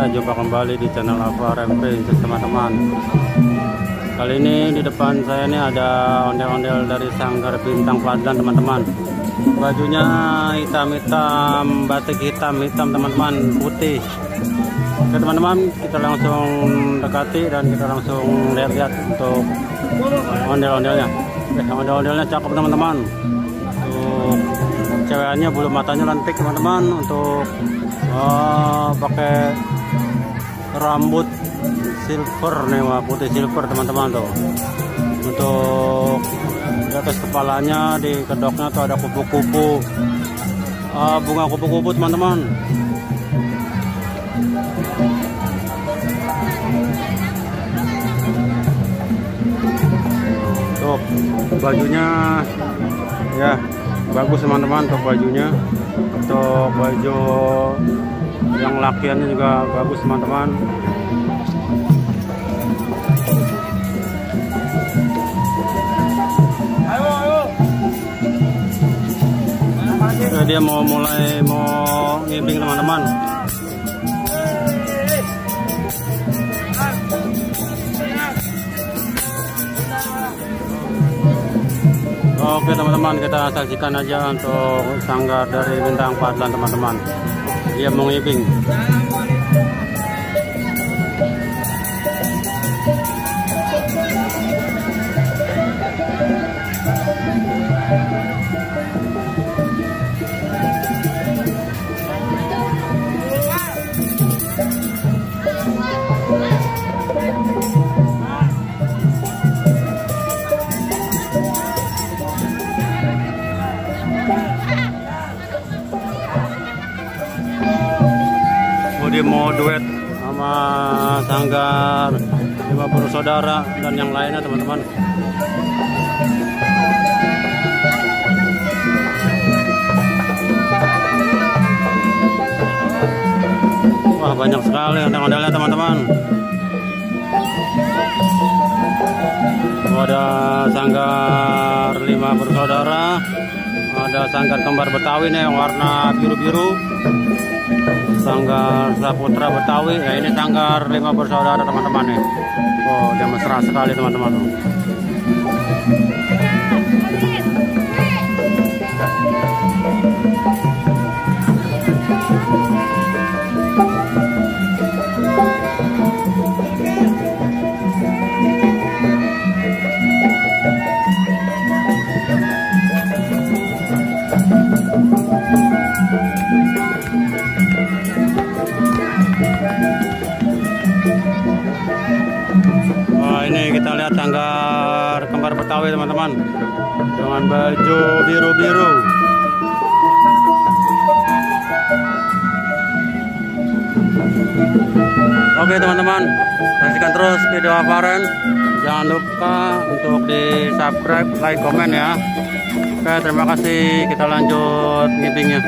Ya, jumpa kembali di channel Alvarem Princess teman-teman. Kali ini di depan saya ini ada ondel-ondel dari Sanggar Bintang Padlan teman-teman. Bajunya hitam-hitam, batik hitam-hitam teman-teman, putih. Oke teman-teman, kita langsung dekati dan kita langsung lihat-lihat untuk ondel-ondelnya. Ondel-ondelnya cakep teman-teman. Untuk cewekannya bulu matanya lentik teman-teman. Untuk pakai rambut silver nih, putih silver teman-teman tuh. Untuk di atas kepalanya, di kedoknya tuh ada kupu-kupu, bunga kupu-kupu teman-teman. Tuh bajunya ya bagus teman-teman, untuk bajunya, untuk baju yang lakiannya juga bagus teman-teman. Dia mau ngibing teman-teman. Oke teman-teman, kita saksikan aja untuk sanggar dari Bintang Padlan teman-teman. Dia mau ngibing. Dia mau duet sama Sanggar 5 Bersaudara dan yang lainnya teman-teman. Wah, banyak sekali ondel-ondelnya teman-teman. Ada Sanggar 5 Bersaudara, ada Sanggar Kembar Betawi nih yang warna biru-biru, Sanggar Saputra Betawi. Ya, ini Sanggar 5 Bersaudara teman-teman nih. Oh, dia mesra sekali teman-teman. Ini kita lihat Sanggar Kembar Betawi teman-teman, dengan baju biru-biru. Oke teman-teman, saksikan terus video Alvarem. Jangan lupa untuk di subscribe, like, komen ya. Oke, terima kasih. Kita lanjut ngibingnya.